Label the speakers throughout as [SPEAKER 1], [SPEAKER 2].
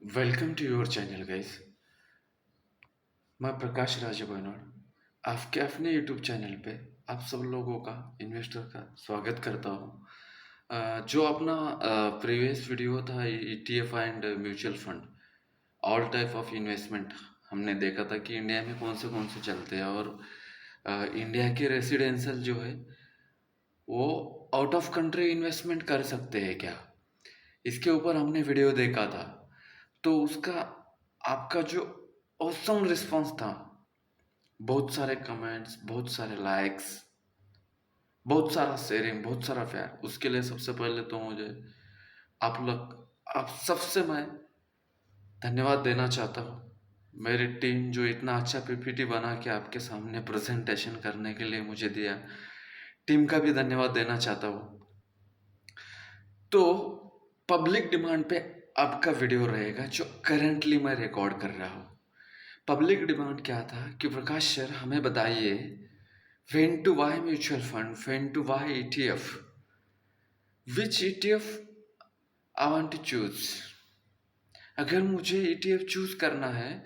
[SPEAKER 1] Welcome to your channel guys. मैं प्रकाश राज बहनोड़ आपके अपने यूट्यूब चैनल पे आप सब लोगों का इन्वेस्टर का स्वागत करता हूँ। जो अपना प्रीवियस वीडियो था ETF and mutual fund all type of investment, हमने देखा था कि इंडिया में कौन से चलते हैं और इंडिया के रेसिडेंशियल जो है वो आउट ऑफ कंट्री इन्वेस्टमेंट कर सकते हैं क्या, इसके ऊपर हमने वीडियो देखा था। तो उसका आपका जो ऑसम रिस्पांस था, बहुत सारे कमेंट्स, बहुत सारे लाइक्स, बहुत सारा शेयरिंग, बहुत सारा प्यार, उसके लिए सबसे पहले तो मुझे आप सबसे मैं धन्यवाद देना चाहता हूँ। मेरी टीम जो इतना अच्छा पीपीटी बना के आपके सामने प्रेजेंटेशन करने के लिए मुझे दिया, टीम का भी धन्यवाद देना चाहता हूँ। तो पब्लिक डिमांड पे आपका वीडियो रहेगा जो करेंटली मैं रिकॉर्ड कर रहा हूँ। पब्लिक डिमांड क्या था कि प्रकाश सर हमें बताइए when to buy mutual fund, when to buy ETF, which ETF I want to choose। अगर मुझे ETF चूज करना है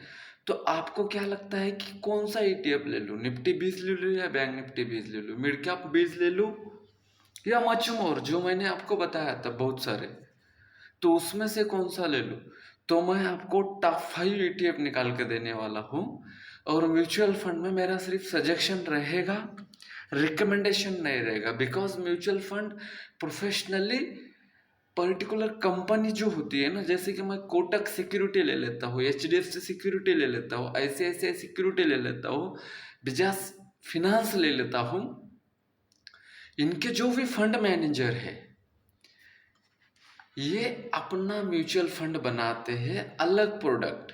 [SPEAKER 1] तो आपको क्या लगता है कि कौन सा ETF ले लूँ? निफ्टी 20 ले लूँ या बैंक निफ्टी 20 ले लूँ, मिड कैप 20 ले लूँ या मच मोर जो मैंने आपको बताया था बहुत सारे, तो उसमें से कौन सा ले लूँ? तो मैं आपको टॉप 5 ETF निकाल के देने वाला हूँ और म्यूचुअल फंड में मेरा सिर्फ सजेशन रहेगा, रिकमेंडेशन नहीं रहेगा। Because mutual fund professionally particular company जो होती है ना, जैसे कि मैं कोटक सिक्योरिटी ले लेता हूँ, HDFC सिक्योरिटी ले लेता हूँ, ICICI सिक्योरिटी ले लेता हूँ, बजाज फिनांस ले लेता हूँ, इनके जो भी फंड मैनेजर है ये अपना म्यूचुअल फंड बनाते हैं अलग प्रोडक्ट।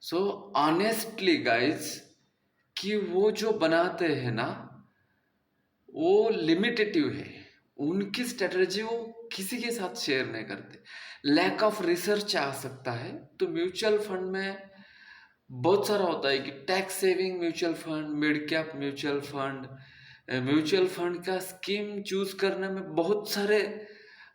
[SPEAKER 1] सो ऑनेस्टली गाइज कि वो जो बनाते हैं ना वो लिमिटेटिव है, उनकी स्ट्रेटजी वो किसी के साथ शेयर नहीं करते, लैक ऑफ रिसर्च आ सकता है। तो म्यूचुअल फंड में बहुत सारा होता है कि tax saving mutual fund, mid cap mutual fund, mutual fund का स्कीम चूज करने में बहुत सारे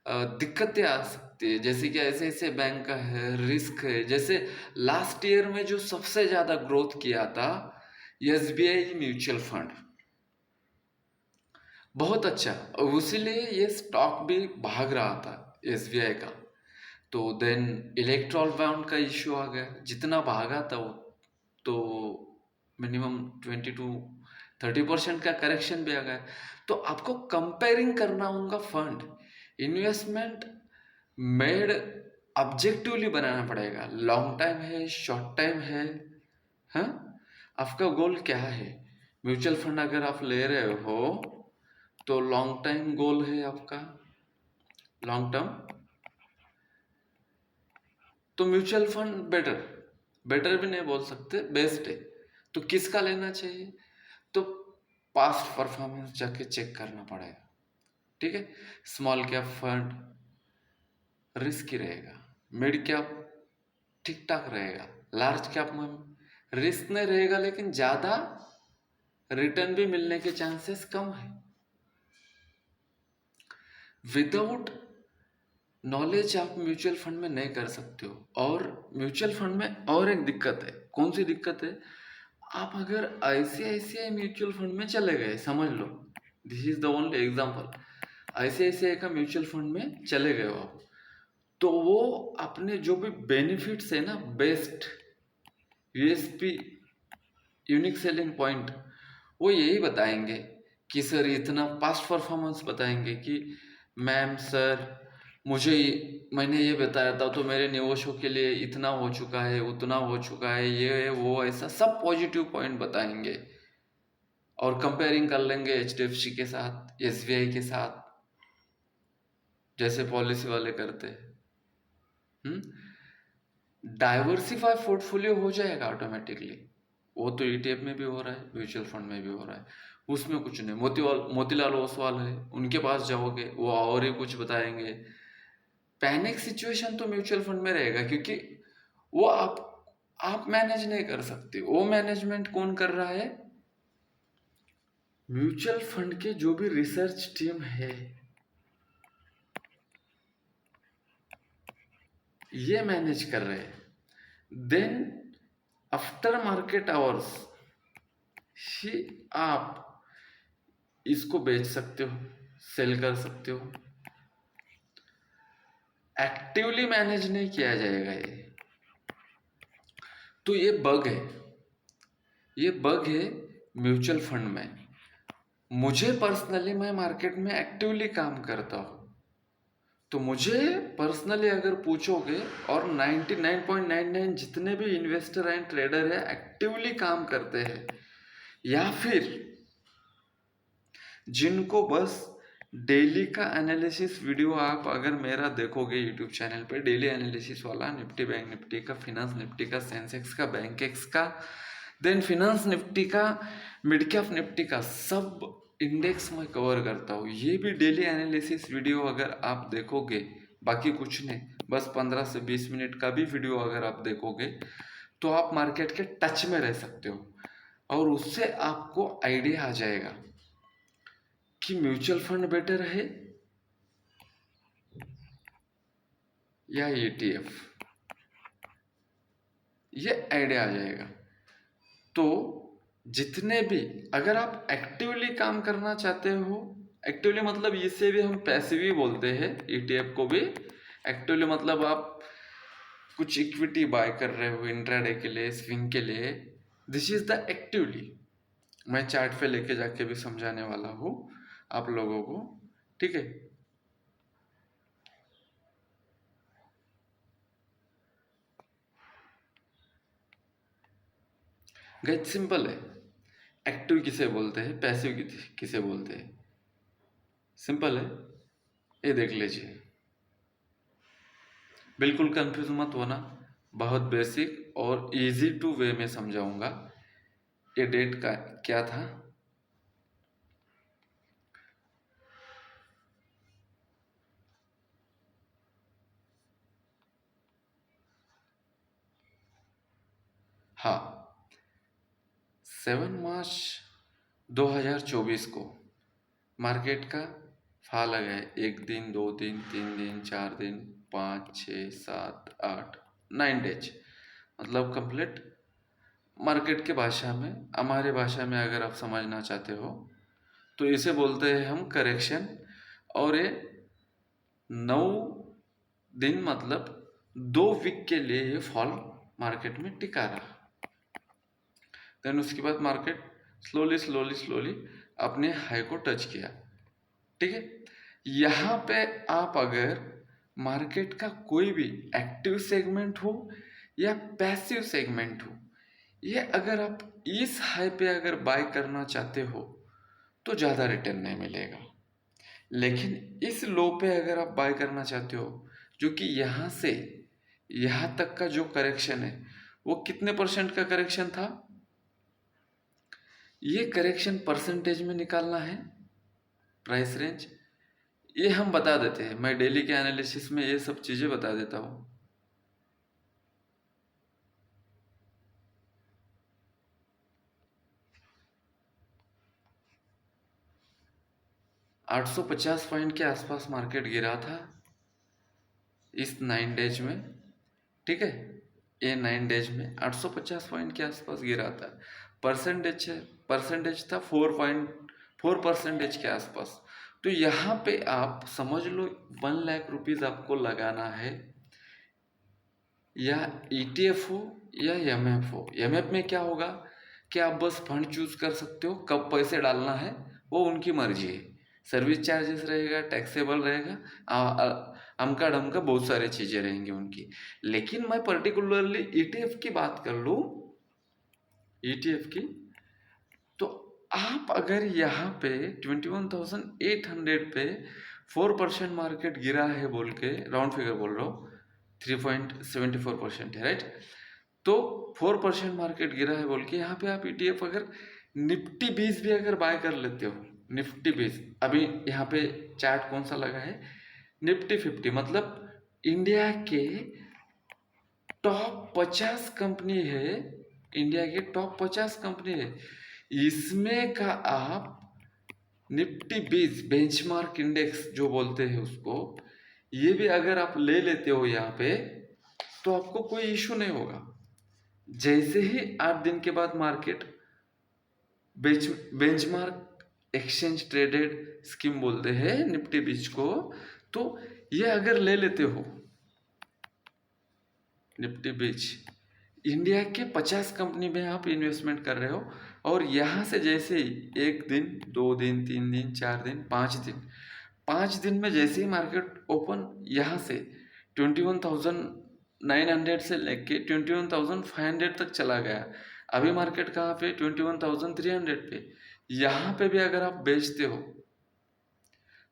[SPEAKER 1] दिक्कतें आ सकती है, जैसे कि ऐसे ऐसे बैंक का है, रिस्क है। जैसे लास्ट ईयर में जो सबसे ज्यादा ग्रोथ किया था SBI म्यूचुअल फंड, बहुत अच्छा, और इसीलिए ये स्टॉक भी भाग रहा था SBI का। तो देन इलेक्ट्रॉल बॉन्ड का इश्यू आ गया, जितना भागा था वो तो मिनिमम 20 to 30% का करेक्शन भी आ गया। तो आपको कंपेयरिंग करना होगा फंड, इन्वेस्टमेंट मेड ऑब्जेक्टिवली बनाना पड़ेगा। लॉन्ग टाइम है, शॉर्ट टाइम है, हाँ, आपका गोल क्या है? म्यूचुअल फंड अगर आप ले रहे हो तो लॉन्ग टाइम गोल है आपका, लॉन्ग टर्म, तो म्यूचुअल फंड बेटर, बेटर भी नहीं बोल सकते, बेस्ट है। तो किसका लेना चाहिए? तो पास्ट परफॉर्मेंस जाके चेक करना पड़ेगा, ठीक है। स्मॉल कैप फंड रिस्क रहेगा, मिड कैप ठीक ठाक रहेगा, लार्ज कैप में रिस्क नहीं रहेगा लेकिन ज़्यादा रिटर्न भी मिलने के चांसेस कम है। विदाउट नॉलेज आप म्यूचुअल फंड में नहीं कर सकते हो। और म्यूचुअल फंड में और एक दिक्कत है, कौन सी दिक्कत है? आप अगर ICICI म्यूचुअल फंड में चले गए, समझ लो, this is the only example, ICICI का म्यूचुअल फंड में चले गए हो आप, तो वो अपने जो भी बेनिफिट्स है ना, best USP, unique selling point, वो यही बताएंगे कि सर इतना पास्ट परफॉर्मेंस बताएंगे कि मैम सर मुझे मैंने ये बताया था तो मेरे निवेशों के लिए इतना हो चुका है, उतना हो चुका है, ये है वो, ऐसा सब पॉजिटिव पॉइंट बताएंगे। और कंपेयरिंग कर लेंगे HDFC के साथ, SBI के साथ, जैसे पॉलिसी वाले करते हैं। डाइवर्सिफाई पोर्टफोलियो हो जाएगा ऑटोमेटिकली। वो तो ETF में भी हो रहा है, म्यूचुअल फंड में भी हो रहा है, उसमें कुछ नहीं। मोतीलाल ओसवाल है, उनके पास जाओगे वो और ही कुछ बताएंगे। पैनिक सिचुएशन तो म्यूचुअल फंड में रहेगा क्योंकि वो आप मैनेज नहीं कर सकते, वो मैनेजमेंट कौन कर रहा है? म्यूचुअल फंड के जो भी रिसर्च टीम है, ये मैनेज कर रहे हैं, देन आफ्टर मार्केट आवर्स ही आप इसको बेच सकते हो, सेल कर सकते हो। एक्टिवली मैनेज नहीं किया जाएगा ये, तो ये बग है, ये बग है म्यूचुअल फंड में। मुझे पर्सनली, मैं मार्केट में एक्टिवली काम करता हूँ, तो मुझे पर्सनली अगर पूछोगे, और 99.99 जितने भी इन्वेस्टर एंड ट्रेडर है एक्टिवली काम करते हैं, या फिर जिनको बस डेली का एनालिसिस वीडियो आप अगर मेरा देखोगे यूट्यूब चैनल पे, डेली एनालिसिस वाला, निफ्टी बैंक निफ्टी का, फिनांस निफ्टी का, सेंसेक्स का, बैंक एक्स का, देन फिनांस निफ्टी का, मिड कैप निफ्टी का, सब इंडेक्स में कवर करता हूँ। ये भी डेली एनालिसिस वीडियो अगर आप देखोगे, बाकी कुछ नहीं, बस 15 से 20 मिनट का भी वीडियो अगर आप देखोगे, तो आप मार्केट के टच में रह सकते हो, और उससे आपको आइडिया आ जाएगा कि म्यूचुअल फंड बेटर है या ETF, ये आइडिया आ जाएगा। तो जितने भी, अगर आप एक्टिवली काम करना चाहते हो, एक्टिवली मतलब इसे भी हम पैसिव बोलते हैं, ETF को भी एक्टिवली मतलब आप कुछ इक्विटी बाय कर रहे हो इंट्राडे के लिए, स्विंग के लिए, दिस इज द एक्टिवली। मैं चार्ट पे लेके जाके भी समझाने वाला हूँ आप लोगों को, ठीक है। गाइस सिंपल है, एक्टिव किसे बोलते हैं, पैसिव किसे बोलते हैं, सिंपल है, ये देख लीजिए। बिल्कुल कंफ्यूज मत होना, बहुत बेसिक और इजी टू वे में समझाऊंगा। ये डेट का क्या था, हाँ, 7 मार्च 2024 को मार्केट का फॉल आ गया है। 1 दिन, 2 दिन, 3 दिन, 4 दिन, 5, 6, 7, 8, 9 डेज, मतलब कंप्लीट मार्केट के भाषा में, हमारे भाषा में अगर आप समझना चाहते हो तो इसे बोलते हैं हम करेक्शन। और ये 9 दिन मतलब 2 वीक के लिए ये फॉल मार्केट में टिका रहा। देन उसके बाद मार्केट स्लोली स्लोली स्लोली अपने हाई को टच किया, ठीक है। यहाँ पे आप अगर मार्केट का कोई भी एक्टिव सेगमेंट हो या पैसिव सेगमेंट हो, ये अगर आप इस हाई पे अगर बाय करना चाहते हो तो ज़्यादा रिटर्न नहीं मिलेगा। लेकिन इस लो पे अगर आप बाय करना चाहते हो, जो कि यहाँ से यहाँ तक का जो करेक्शन है, वो कितने परसेंट का करेक्शन था, ये करेक्शन परसेंटेज में निकालना है, प्राइस रेंज, ये हम बता देते हैं। मैं डेली के एनालिसिस में ये सब चीज़ें बता देता हूँ। $850 पॉइंट के आसपास मार्केट गिरा था इस 9 डेज में, ठीक है। ये 9 डेज में 850 पॉइंट के आसपास गिरा था। परसेंटेज था 4.4% के आसपास। तो यहाँ पे आप समझ लो 1 लाख रुपीज़ आपको लगाना है, या ETF हो या MF हो। MF में क्या होगा कि आप बस फंड चूज कर सकते हो, कब पैसे डालना है वो उनकी मर्जी है, सर्विस चार्जेस रहेगा, टैक्सेबल रहेगा, अमका डमका बहुत सारी चीज़ें रहेंगी उनकी। लेकिन मैं पर्टिकुलरली ETF की बात कर लूँ, ETF की, तो आप अगर यहाँ पे 21,800 पे 4% मार्केट गिरा है बोल के, राउंड फिगर बोल रहा हूँ, 3.74% है, राइट। तो 4% मार्केट गिरा है बोल के यहाँ पे आप ETF अगर निफ्टी 20 भी अगर बाय कर लेते हो, निफ्टी 20, अभी यहाँ पे चार्ट कौन सा लगा है, निफ्टी 50, मतलब इंडिया के टॉप 50 कंपनी है, इंडिया के टॉप 50 कंपनी है, इसमें का आप निफ्टी 20 बेंचमार्क इंडेक्स जो बोलते हैं उसको, ये भी अगर आप ले लेते हो यहाँ पे, तो आपको कोई इशू नहीं होगा। जैसे ही 8 दिन के बाद market benchmark exchange traded scheme बोलते हैं निफ्टी बीच को, तो ये अगर ले लेते हो निफ्टी बीच, इंडिया के 50 कंपनी में आप इन्वेस्टमेंट कर रहे हो, और यहाँ से जैसे ही 1 दिन 2 दिन 3 दिन 4 दिन 5 दिन में जैसे ही मार्केट ओपन यहाँ से 21,900 से लेके 21,500 तक चला गया। अभी मार्केट कहाँ पे? 21,300 पे। यहाँ पे भी अगर आप बेचते हो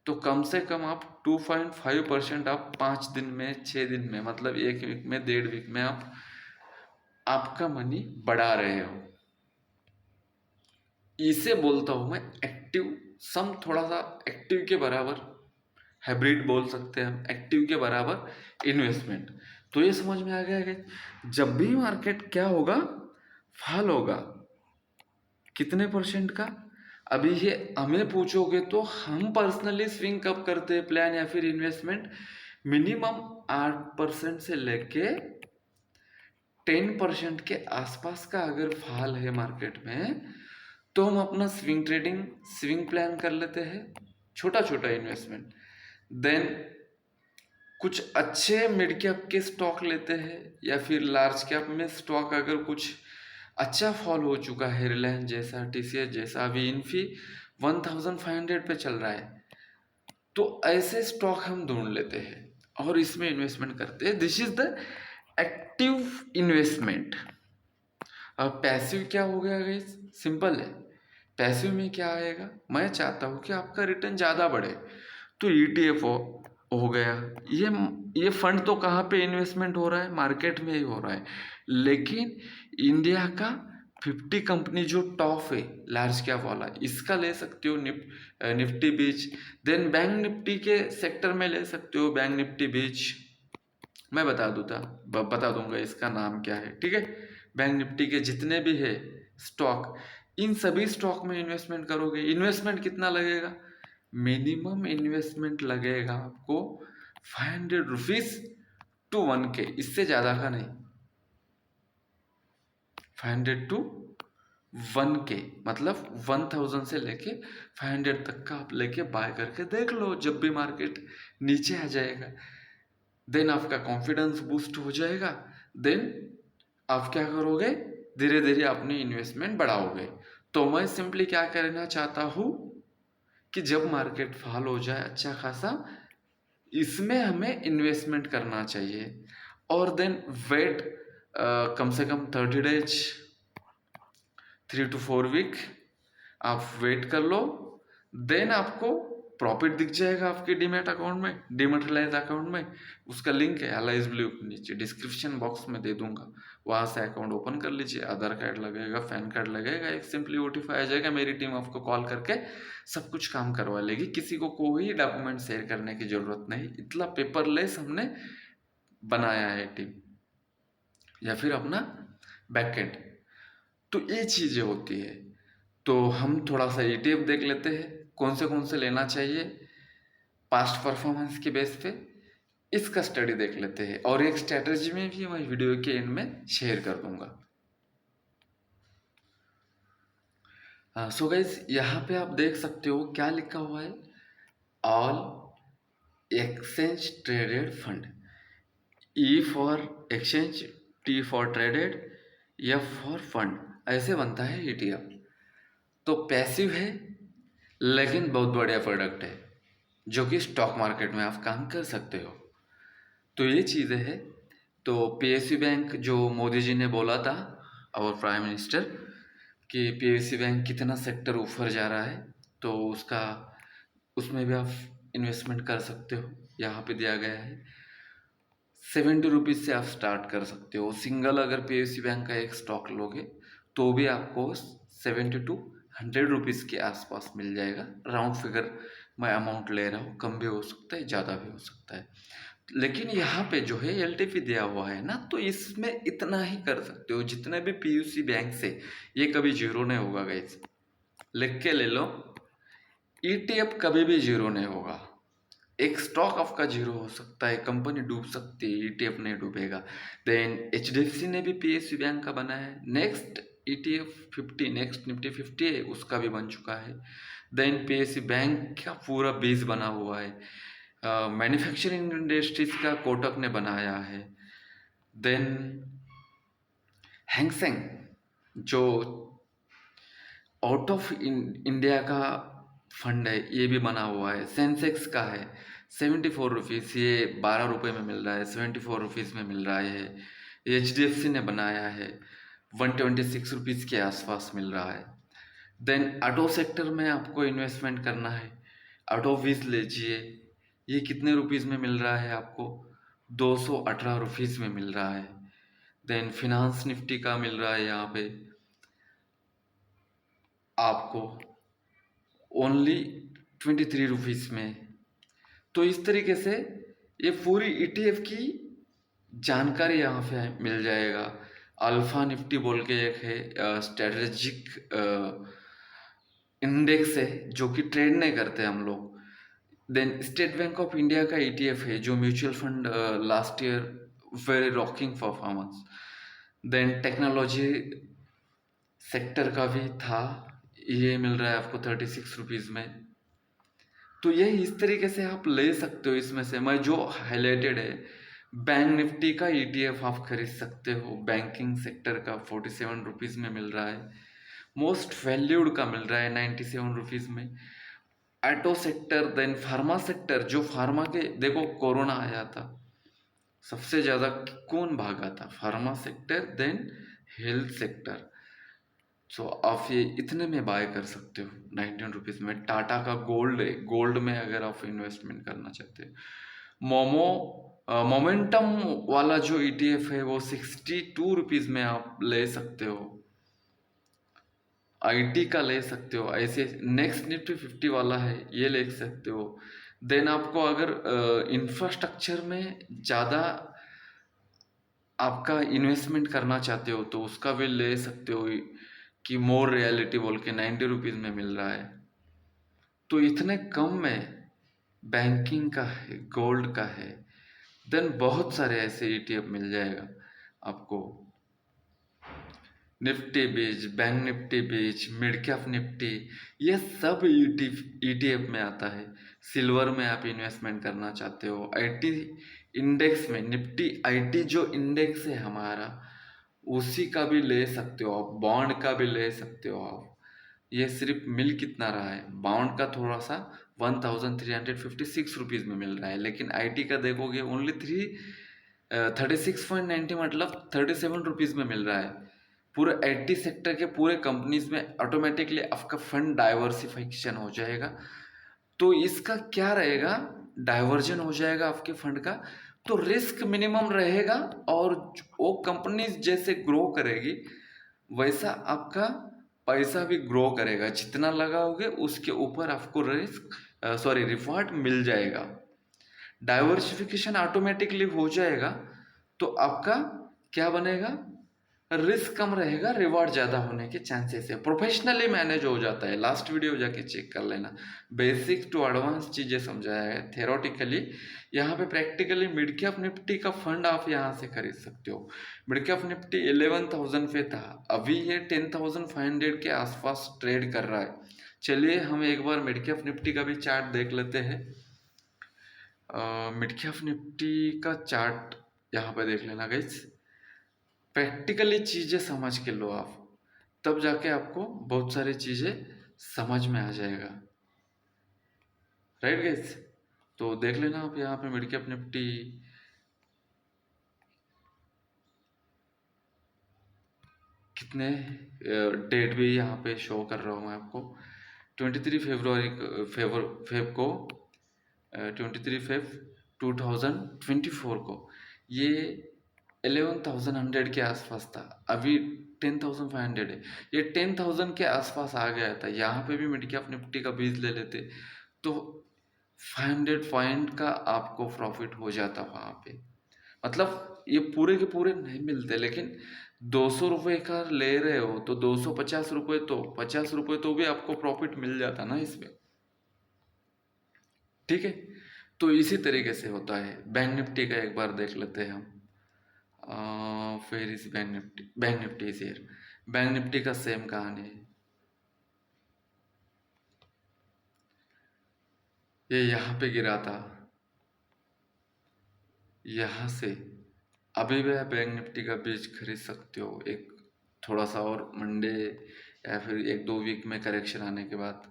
[SPEAKER 1] तो कम से कम आप 2.5% आप 5 दिन में 6 दिन में, मतलब 1 वीक में 1.5 वीक में आप आपका मनी बढ़ा रहे हो। इसे बोलता हूं मैं एक्टिव सम, थोड़ा सा एक्टिव के बराबर, हाइब्रिड बोल सकते हैं हम, एक्टिव के बराबर इन्वेस्टमेंट। तो ये समझ में आ गया कि जब भी मार्केट क्या होगा, फॉल होगा, कितने परसेंट का? अभी ये हमें पूछोगे तो हम पर्सनली स्विंग कब करते हैं प्लान या फिर इन्वेस्टमेंट, मिनिमम 8% से लेके 10% के आसपास का अगर फॉल है मार्केट में, तो हम अपना स्विंग प्लान कर लेते हैं, छोटा छोटा इन्वेस्टमेंट। देन कुछ अच्छे मिड कैप के स्टॉक लेते हैं, या फिर लार्ज कैप में स्टॉक अगर कुछ अच्छा फॉल हो चुका है, रिलायंस जैसा, टीसीएस जैसा, अभी इन्फी 1500 पे चल रहा है, तो ऐसे स्टॉक हम ढूंढ लेते हैं और इसमें इन्वेस्टमेंट करते हैं। This is the active investment. अब पैसिव क्या हो गया गाइस? सिंपल है। पैसिव में क्या आएगा, मैं चाहता हूँ कि आपका रिटर्न ज़्यादा बढ़े, तो ईटीएफ हो गया। ये फंड तो कहाँ पे इन्वेस्टमेंट हो रहा है? मार्केट में ही हो रहा है। लेकिन इंडिया का 50 कंपनी जो टॉप है लार्ज कैप वाला, इसका ले सकते हो निफ्टी बीच। देन बैंक निफ्टी के सेक्टर में ले सकते हो बैंक निफ्टी बीच, मैं बता दूंगा इसका नाम क्या है, ठीक है। बैंक निफ्टी के जितने भी है स्टॉक, इन सभी स्टॉक में इन्वेस्टमेंट करोगे। इन्वेस्टमेंट कितना लगेगा? मिनिमम इन्वेस्टमेंट लगेगा आपको 500 रुपीज टू 1K, इससे ज्यादा का नहीं। 500 टू 1K मतलब 1000 से लेके 500 तक का आप लेके बाय करके देख लो। जब भी मार्केट नीचे आ जाएगा, देन आपका कॉन्फिडेंस बूस्ट हो जाएगा। देन आप क्या करोगे? धीरे धीरे अपनी इन्वेस्टमेंट बढ़ाओगे। तो मैं सिंपली क्या करना चाहता हूँ कि जब मार्केट फॉल हो जाए अच्छा खासा, इसमें हमें इन्वेस्टमेंट करना चाहिए, और देन वेट कम से कम 30 डेज, 3 to 4 वीक आप वेट कर लो। देन आपको प्रॉफिट दिख जाएगा आपके डीमैट अकाउंट में, डीमैटेरियलाइज अकाउंट में। उसका लिंक है एलाइज ब्लू के नीचे डिस्क्रिप्शन बॉक्स में दे दूंगा, वहाँ से अकाउंट ओपन कर लीजिए। आधार कार्ड लगेगा, पैन कार्ड लगेगा, एक सिंपली OTP आ जाएगा। मेरी टीम आपको कॉल करके सब कुछ काम करवा लेगी। किसी को कोई डॉक्यूमेंट शेयर करने की जरूरत नहीं, इतना पेपरलेस हमने बनाया है टीम, या फिर अपना बैकएंड। तो ये चीज़ें होती है। तो हम थोड़ा सा ETF देख लेते हैं, कौन से लेना चाहिए पास्ट परफॉर्मेंस के बेस पे, इसका स्टडी देख लेते हैं। और एक स्ट्रेटजी में भी मैं वीडियो के एंड में शेयर कर दूंगा। सो गाइस, यहाँ पे आप देख सकते हो क्या लिखा हुआ है, all exchange traded fund. E for exchange, T for traded, F for fund, ऐसे बनता है ETF। तो पैसिव है लेकिन बहुत बढ़िया प्रोडक्ट है, जो कि स्टॉक मार्केट में आप काम कर सकते हो। तो ये चीज़ें हैं। तो PSU बैंक जो मोदी जी ने बोला था, और प्राइम मिनिस्टर, कि PSU बैंक कितना सेक्टर ऊपर जा रहा है, तो उसमें भी आप इन्वेस्टमेंट कर सकते हो। यहाँ पे दिया गया है 70 रुपीज़ से आप स्टार्ट कर सकते हो। सिंगल अगर PSU बैंक का एक स्टॉक लोगे तो भी आपको 70 to 100 रुपीज़ के आसपास मिल जाएगा। राउंड फिगर मैं अमाउंट ले रहा हूँ, कम भी हो सकता है, ज़्यादा भी हो सकता है। लेकिन यहाँ पे जो है LTP दिया हुआ है ना, तो इसमें इतना ही कर सकते हो। जितने भी PSU बैंक से, ये कभी जीरो नहीं होगा गाइस, लिख के ले लो। ETF कभी भी जीरो नहीं होगा। एक स्टॉक आपका जीरो हो सकता है, कंपनी डूब सकती है, ईटीएफ नहीं डूबेगा। देन एचडीएफसी ने भी पीएसयू बैंक का बना है। नेक्स्ट ईटीएफ 50, नेक्स्ट निफ्टी 50 है, उसका भी बन चुका है। देन पीएसयू बैंक का पूरा बेस बना हुआ है। मैन्युफैक्चरिंग इंडस्ट्रीज का कोटक ने बनाया है। देन हैंगसेंग जो आउट ऑफ इंडिया का फंड है, ये भी बना हुआ है। सेंसेक्स का है 74 रुपीज़, ये 12 रुपये में मिल रहा है, 74 रुपीज़ में मिल रहा है। एच डी एफ सी ने बनाया है, 126 रुपीज़ के आसपास मिल रहा है। देन ऑटो सेक्टर में आपको इन्वेस्टमेंट करना है, ऑटो वीज लीजिए। ये कितने रुपीज़ में मिल रहा है आपको? 218 रुपीज़ में मिल रहा है। देन फिनांस निफ्टी का मिल रहा है यहाँ पे आपको ओनली 23 रुपीज़ में। तो इस तरीके से ये पूरी ईटीएफ की जानकारी यहाँ पे मिल जाएगा। अल्फा निफ्टी बोल के एक है स्ट्रेटेजिक इंडेक्स है, जो कि ट्रेड नहीं करते हम लोग। Then State Bank of India का ईटीएफ है, जो mutual fund last year very rocking performance. Then technology sector का भी था, ये मिल रहा है आपको 36 रुपीज़ में। तो ये इस तरीके से आप ले सकते हो। इसमें से मैं जो हाईलाइटेड है, बैंक निफ्टी का ईटीएफ आप खरीद सकते हो, बैंकिंग सेक्टर का 47 रुपीज़ में मिल रहा है। मोस्ट वैल्यूड का मिल रहा है 97 रुपीज़ में। Auto sector, then pharma sector, जो फार्मा के देखो कोरोना आया था, सबसे ज़्यादा कौन भागा था? Pharma sector, then health sector. So आप ये इतने में बाय कर सकते हो 19 रुपीज़ में। टाटा का गोल्ड है, गोल्ड में अगर आप इन्वेस्टमेंट करना चाहते हो। मोमेंटम वाला जो ईटीएफ है वो 62 रुपीज़ में आप ले सकते हो। आईटी का ले सकते हो, ऐसे नेक्स्ट निफ्टी 50 वाला है, ये ले सकते हो। देन आपको अगर इंफ्रास्ट्रक्चर में ज़्यादा आपका इन्वेस्टमेंट करना चाहते हो तो उसका भी ले सकते हो, कि मोर रियलिटी बोल के 90 रुपीज़ में मिल रहा है। तो इतने कम में बैंकिंग का है, गोल्ड का है। देन बहुत सारे ऐसे ईटीएफ मिल जाएगा आपको। निफ्टी बीच, बैंक निफ्टी बीच, मिड कैप निफ्टी, ये सब ईटीएफ में आता है। सिल्वर में आप इन्वेस्टमेंट करना चाहते हो, आईटी इंडेक्स में, निफ्टी आईटी जो इंडेक्स है हमारा, उसी का भी ले सकते हो आप। बॉन्ड का भी ले सकते हो आप। ये सिर्फ मिल कितना रहा है बॉन्ड का? थोड़ा सा 1356 रुपीज़ में मिल रहा है, लेकिन आईटी का देखोगे ओनली 36.90, मतलब 37 रुपीज़ में मिल रहा है। पूरे आईटी सेक्टर के पूरे कंपनीज में ऑटोमेटिकली आपका फंड डाइवर्सिफिकेशन हो जाएगा। तो इसका क्या रहेगा? डाइवर्जन हो जाएगा आपके फंड का, तो रिस्क मिनिमम रहेगा। और वो कंपनीज जैसे ग्रो करेगी वैसा आपका पैसा भी ग्रो करेगा। जितना लगाओगे उसके ऊपर आपको रिवॉर्ड मिल जाएगा। डाइवर्सिफिकेशन ऑटोमेटिकली हो जाएगा, तो आपका क्या बनेगा? रिस्क कम रहेगा, रिवॉर्ड ज़्यादा होने के चांसेस है। प्रोफेशनली मैनेज हो जाता है। लास्ट वीडियो जाके चेक कर लेना, बेसिक टू एडवांस चीज़ें समझाया है थेरोटिकली। यहाँ पे प्रैक्टिकली मिड कैप निफ्टी का फंड आप यहाँ से खरीद सकते हो। मिड कैप निफ्टी 11,000 पे था, अभी ये 10,500 के आसपास ट्रेड कर रहा है। चलिए हम एक बार मिड कैप निफ्टी का भी चार्ट देख लेते हैं। मिड कैप निफ्टी का चार्ट यहाँ पे देख लेना गाइस। प्रैक्टिकली चीज़ें समझ के लो आप, तब जाके आपको बहुत सारी चीज़ें समझ में आ जाएगा। Right guys? तो देख लेना आप यहाँ पे मिड कैप निफ्टी कितने डेट भी यहाँ पे शो कर रहा हूँ मैं आपको। 23 फरवरी फेब को 23 फेब 2024 को ये 11,100 के आसपास था, अभी 10,500 है। ये 10,000 के आसपास आ गया था। यहाँ पे भी मिड कैप निफ्टी का बीज ले लेते तो 500 पॉइंट का आपको प्रॉफिट हो जाता वहाँ पे। मतलब ये पूरे के पूरे नहीं मिलते, लेकिन 200 रुपये का ले रहे हो तो 250 रुपये, तो 50 रुपये तो भी आपको प्रॉफिट मिल जाता ना इसमें। ठीक है? तो इसी तरीके से होता है। बैंक निफ्टी का एक बार देख लेते हैं हम। फिर इस bank Nifty share, bank Nifty का सेम कहानी है। ये यहाँ पे गिरा था, यहाँ से अभी भी आप बैंक निफ्टी का बीज खरीद सकते हो, एक थोड़ा सा और मंडे या फिर एक दो वीक में करेक्शन आने के बाद,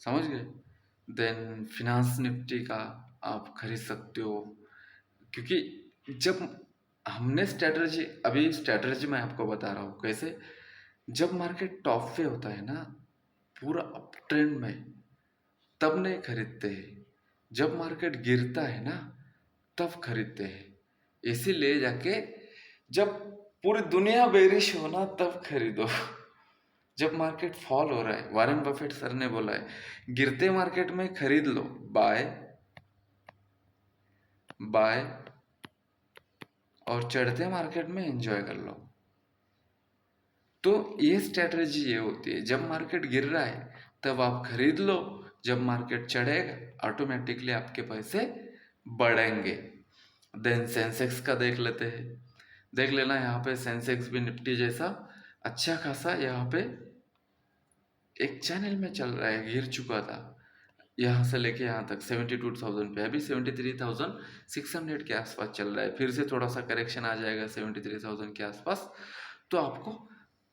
[SPEAKER 1] समझ गए। देन फिनांस निफ्टी का आप खरीद सकते हो, क्योंकि जब हमने स्ट्रेटजी, अभी स्ट्रेटजी मैं आपको बता रहा हूँ कैसे। जब मार्केट टॉप पे होता है ना, पूरा अप ट्रेंड में, तब नहीं खरीदते हैं। जब मार्केट गिरता है ना, तब खरीदते हैं। इसीलिए जाके जब पूरी दुनिया बेरिश हो ना, तब खरीदो। जब मार्केट फॉल हो रहा है, वॉरेन बफेट सर ने बोला है, गिरते मार्केट में खरीद लो, बाय बाय, और चढ़ते मार्केट में एंजॉय कर लो। तो ये स्ट्रेटजी ये होती है, जब मार्केट गिर रहा है तब आप खरीद लो, जब मार्केट चढ़ेगा ऑटोमेटिकली आपके पैसे बढ़ेंगे। देन सेंसेक्स का देख लेते हैं। देख लेना, यहाँ पे सेंसेक्स भी निफ्टी जैसा अच्छा खासा यहाँ पे एक चैनल में चल रहा है, गिर चुका था यहाँ से लेके यहाँ तक 72,000 पे, अभी 73,600 के आसपास चल रहा है। फिर से थोड़ा सा करेक्शन आ जाएगा 73,000 के आसपास, तो आपको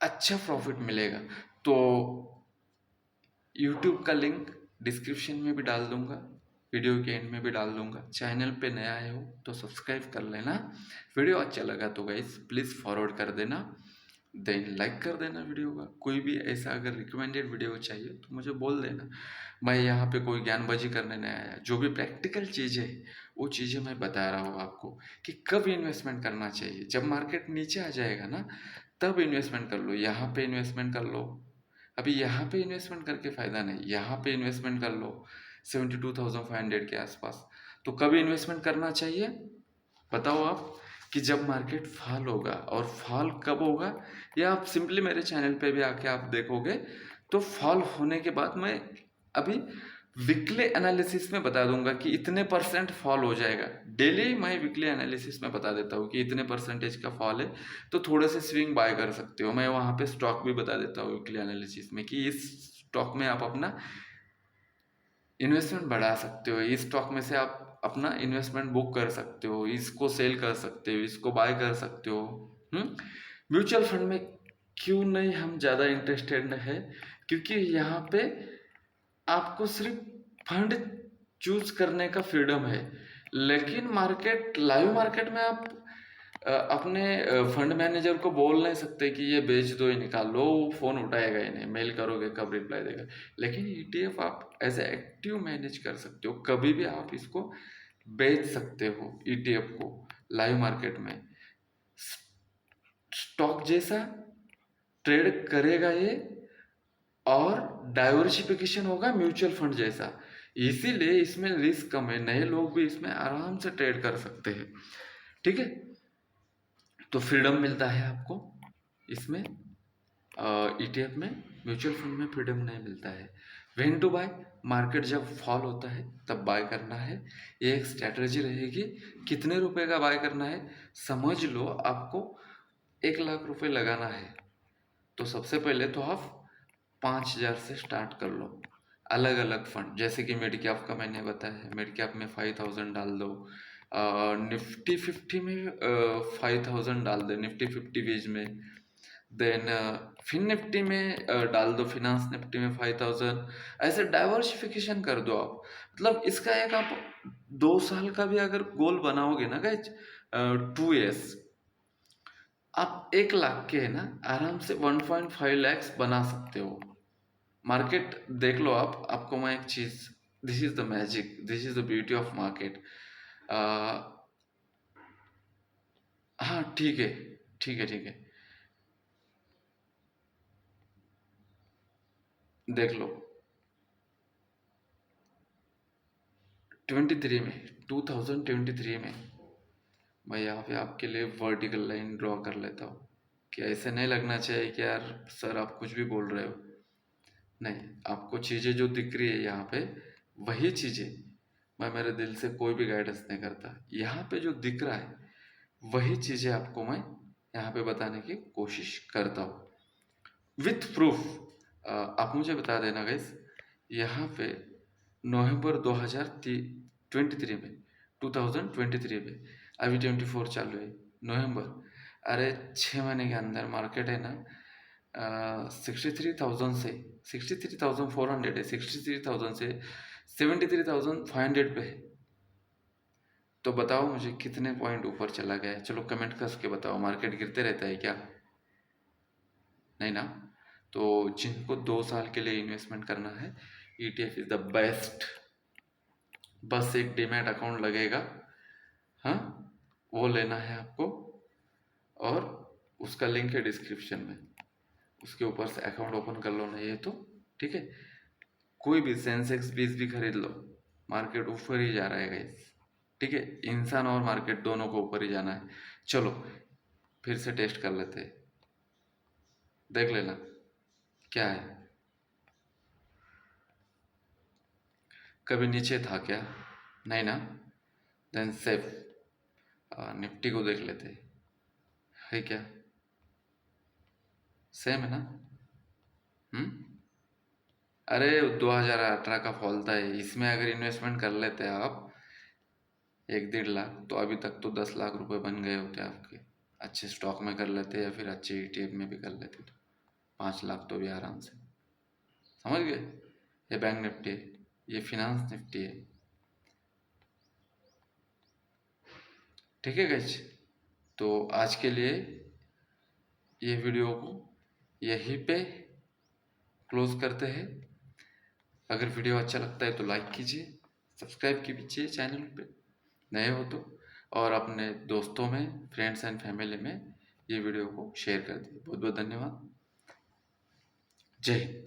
[SPEAKER 1] अच्छा प्रॉफिट मिलेगा। तो यूट्यूब का लिंक डिस्क्रिप्शन में भी डाल दूंगा, वीडियो के एंड में भी डाल दूंगा। चैनल पे नया आए हो तो सब्सक्राइब कर लेना। वीडियो अच्छा लगा तो गाइस प्लीज़ फॉरवर्ड कर देना, देन लाइक कर देना वीडियो का। कोई भी ऐसा अगर रिकमेंडेड वीडियो चाहिए तो मुझे बोल देना। मैं यहाँ पे कोई ज्ञानबाजी करने नहीं आया, जो भी प्रैक्टिकल चीज़ें है वो चीज़ें मैं बता रहा हूँ आपको कि कब इन्वेस्टमेंट करना चाहिए। जब मार्केट नीचे आ जाएगा ना, तब इन्वेस्टमेंट कर लो, यहाँ पे इन्वेस्टमेंट कर लो। अभी यहाँ पे इन्वेस्टमेंट करके फ़ायदा नहीं, यहाँ पे इन्वेस्टमेंट कर लो 72,500 के आसपास। तो कब इन्वेस्टमेंट करना चाहिए बताओ आप, कि जब मार्केट फॉल होगा। और फॉल कब होगा, या आप सिंपली मेरे चैनल पे भी आके आप देखोगे तो फॉल होने के बाद मैं अभी वीकली एनालिसिस में बता दूंगा कि इतने परसेंट फॉल हो जाएगा। डेली मैं वीकली एनालिसिस में बता देता हूँ कि इतने परसेंटेज का फॉल है, तो थोड़े से स्विंग बाय कर सकते हो। मैं वहाँ पे स्टॉक भी बता देता हूँ वीकली एनालिसिस में कि इस स्टॉक में आप अपना इन्वेस्टमेंट बढ़ा सकते हो, इस स्टॉक में से आप अपना इन्वेस्टमेंट बुक कर सकते हो, इसको सेल कर सकते हो, इसको बाय कर सकते हो। म्यूचुअल फंड में क्यों नहीं हम ज़्यादा इंटरेस्टेड है, क्योंकि यहाँ पे आपको सिर्फ फंड चूज करने का फ्रीडम है। लेकिन मार्केट, लाइव मार्केट में आप अपने फंड मैनेजर को बोल नहीं सकते कि ये बेच दो, ये निकाल लो, वो फ़ोन उठाएगा ही नहीं, मेल करोगे कब रिप्लाई देगा। लेकिन ईटीएफ आप एज ए एक्टिव मैनेज कर सकते हो, कभी भी आप इसको बेच सकते हो ईटीएफ को लाइव मार्केट में। स्टॉक जैसा ट्रेड करेगा ये, और डाइवर्सिफिकेशन होगा म्यूचुअल फंड जैसा, इसीलिए इसमें रिस्क कम है, नए लोग भी इसमें आराम से ट्रेड कर सकते हैं। ठीक है, तो फ्रीडम मिलता है आपको इसमें। ईटीएफ में, म्यूचुअल फंड में फ्रीडम नहीं मिलता है। व्हेन टू बाय, मार्केट जब फॉल होता है तब बाय करना है। ये एक स्ट्रैटेजी रहेगी। कितने रुपए का बाय करना है, समझ लो आपको 1 लाख रुपए लगाना है, तो सबसे पहले तो आप 5,000 से स्टार्ट कर लो। अलग अलग फंड, जैसे कि मिड कैप का मैंने बताया है, मिड कैप में 5,000 डाल दो, निफ्टी 50 में 5,000 डाल दो, निफ्टी 50 बीज में। देन फिन निफ्टी में डाल दो, फिनांस निफ्टी में 5,000। ऐसे डाइवर्सिफिकेशन कर दो आप। मतलब इसका एक आप 2 साल का भी अगर गोल बनाओगे ना गाइज, 2 years, आप 1 लाख के है ना आराम से 1.5 lakhs बना सकते हो। मार्केट देख लो आप, आपको मैं एक चीज, this is the magic, this is the beauty of market. हाँ ठीक है, ठीक है, ठीक है, देख लो 23 में, 2023 में मैं यहाँ पे आपके लिए वर्टिकल लाइन ड्रॉ कर लेता हूँ, कि ऐसे नहीं लगना चाहिए कि यार सर आप कुछ भी बोल रहे हो। नहीं, आपको चीज़ें जो दिख रही है यहाँ पे, वही चीज़ें मैं मेरे दिल से कोई भी गाइडेंस नहीं करता। यहाँ पे जो दिख रहा है वही चीज़ें आपको मैं यहाँ पे बताने की कोशिश करता हूँ विथ प्रूफ। आप मुझे बता देना गाइस, यहाँ पे नवंबर 2023 में 2023 में, अभी 24 चालू है, नवंबर, अरे 6 महीने के अंदर मार्केट है ना 63,000 से 63,400 है, 63,000 से 73,500 पे है। तो बताओ मुझे कितने पॉइंट ऊपर चला गया है? चलो कमेंट करके बताओ, मार्केट गिरते रहता है क्या? नहीं ना। तो जिनको 2 साल के लिए इन्वेस्टमेंट करना है, ETF इज द बेस्ट। बस एक डीमैट अकाउंट लगेगा, हाँ, वो लेना है आपको, और उसका लिंक है डिस्क्रिप्शन में, उसके ऊपर से अकाउंट ओपन कर लो ना, ये तो ठीक है। कोई भी सेंसेक्स 20 भी खरीद लो, मार्केट ऊपर ही जा रहा है गाइस, ठीक है। इंसान और मार्केट दोनों को ऊपर ही जाना है। चलो फिर से टेस्ट कर लेते हैं, देख लेना क्या है। कभी नीचे था क्या? नहीं ना। Then safe. निफ्टी को देख लेते हैं, है क्या? सेम है ना? हम्म। अरे 2018 का फॉल था ये, इसमें अगर इन्वेस्टमेंट कर लेते आप 1-1.5 लाख, तो अभी तक तो 10 लाख रुपए बन गए होते आपके। अच्छे स्टॉक में कर लेते या फिर अच्छे ETF में भी कर लेते तो 5 लाख तो भी आराम से, समझ गए। ये बैंक निफ्टी है, ये फिनांस निफ्टी है, ठीक है गाइज। तो आज के लिए ये वीडियो को यहीं पे क्लोज करते हैं। अगर वीडियो अच्छा लगता है तो लाइक कीजिए, सब्सक्राइब कीजिए चैनल पे नए हो तो, और अपने दोस्तों में, फ्रेंड्स एंड फैमिली में ये वीडियो को शेयर कर दिए। बहुत बहुत धन्यवाद। जय हिंद।